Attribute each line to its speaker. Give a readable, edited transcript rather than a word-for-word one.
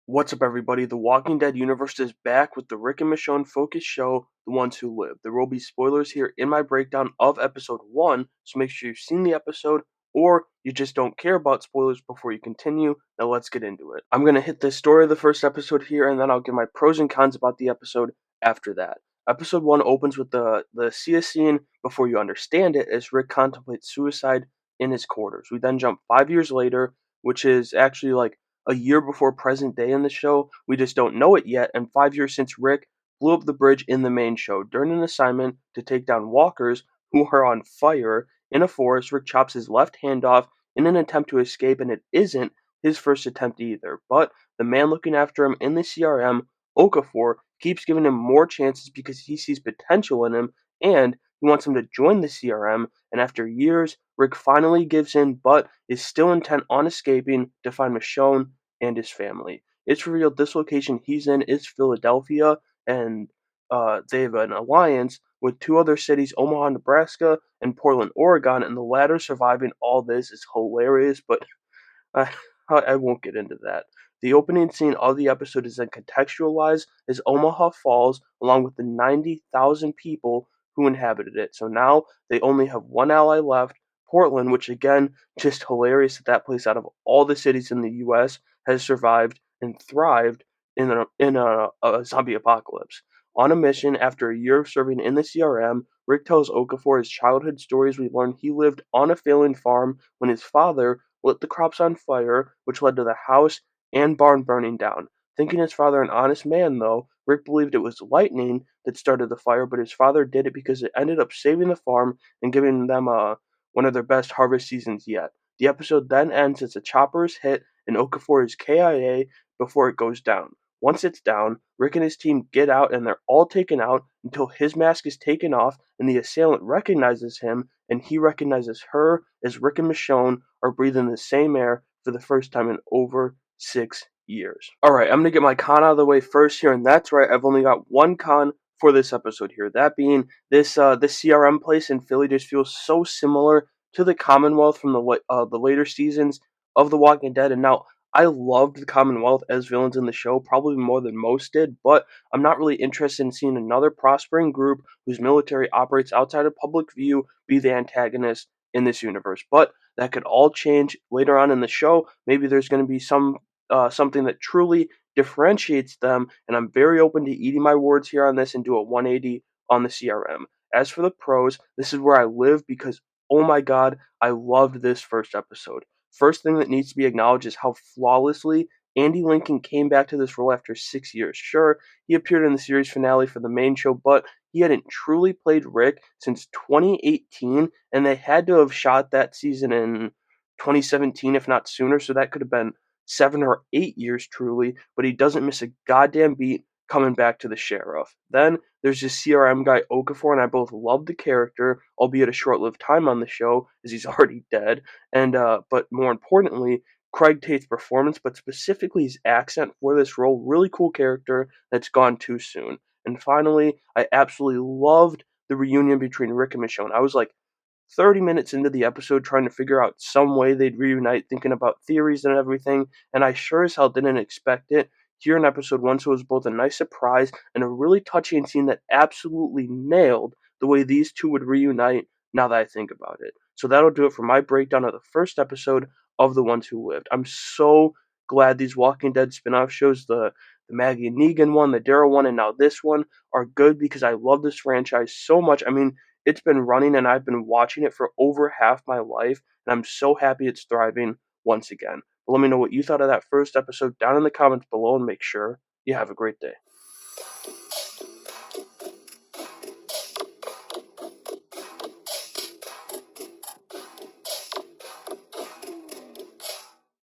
Speaker 1: What's up, everybody? The Walking Dead universe is back with the Rick and Michonne focused show, The Ones Who Live. There will be spoilers here in my breakdown of episode 1, so make sure you've seen the episode, or you just don't care about spoilers before you continue. Now let's get into it. I'm going to hit the story of the first episode here, and then I'll give my pros and cons about the episode after that. Episode 1 opens with the see a scene before you understand it as Rick contemplates suicide in his quarters. We then jump 5 years later, which is actually like a year before present day in the show. We just don't know it yet, and 5 years since Rick blew up the bridge in the main show. During an assignment to take down walkers who are on fire in a forest, Rick chops his left hand off in an attempt to escape, and it isn't his first attempt either. But the man looking after him in the CRM, Okafor, keeps giving him more chances because he sees potential in him, and he wants him to join the CRM, and after years, Rick finally gives in, but is still intent on escaping to find Michonne and his family. It's revealed this location he's in is Philadelphia, and they have an alliance with two other cities, Omaha, Nebraska, and Portland, Oregon, and the latter surviving all this is hilarious, but I, I won't get into that. The opening scene of the episode is then contextualized as Omaha falls, along with the 90,000 people who inhabited it. So now they only have one ally left, Portland, which again, just hilarious that that place out of all the cities in the U.S. has survived and thrived in a zombie apocalypse. On a mission after a year of serving in the CRM, Rick tells Okafor his childhood stories. We learn he lived on a failing farm when his father lit the crops on fire, which led to the house and barn burning down. Thinking his father an honest man, though, Rick believed it was lightning that started the fire, but his father did it because it ended up saving the farm and giving them one of their best harvest seasons yet. The episode then ends as a chopper is hit and Okafor is KIA before it goes down. Once it's down, Rick and his team get out and they're all taken out until his mask is taken off and the assailant recognizes him and he recognizes her as Rick and Michonne are breathing the same air for the first time in over 6 years. Alright, I'm going to get my con out of the way first here, and that's right, I've only got one con for this episode here. That being this CRM place in Philly just feels so similar to the Commonwealth from the later seasons of The Walking Dead, and now I loved the Commonwealth as villains in the show, probably more than most did, but I'm not really interested in seeing another prospering group whose military operates outside of public view be the antagonist in this universe. But that could all change later on in the show. Maybe there's going to be something that truly differentiates them, and I'm very open to eating my words here on this and do a 180 on the CRM. As for the pros, this is where I live because oh my god, I loved this first episode. First thing that needs to be acknowledged is how flawlessly Andy Lincoln came back to this role after 6 years. Sure, he appeared in the series finale for the main show, but he hadn't truly played Rick since 2018, and they had to have shot that season in 2017, if not sooner, so that could have been 7 or 8 years truly, but he doesn't miss a goddamn beat coming back to the sheriff. Then there's this CRM guy Okafor, and I both love the character, albeit a short-lived time on the show, as he's already dead, and but more importantly, Craig Tate's performance, but specifically his accent for this role, really cool character that's gone too soon. And finally, I absolutely loved the reunion between Rick and Michonne. I was like 30 minutes into the episode trying to figure out some way they'd reunite, thinking about theories and everything, and I sure as hell didn't expect it here in episode 1, so it was both a nice surprise and a really touching scene that absolutely nailed the way these two would reunite now that I think about it. So that'll do it for my breakdown of the first episode of The Ones Who Lived. I'm so glad these Walking Dead spin-off shows, the Maggie and Negan one, the Daryl one, and now this one, are good because I love this franchise so much. I mean, it's been running and I've been watching it for over half my life, and I'm so happy it's thriving once again. But let me know what you thought of that first episode down in the comments below, and make sure you have a great day.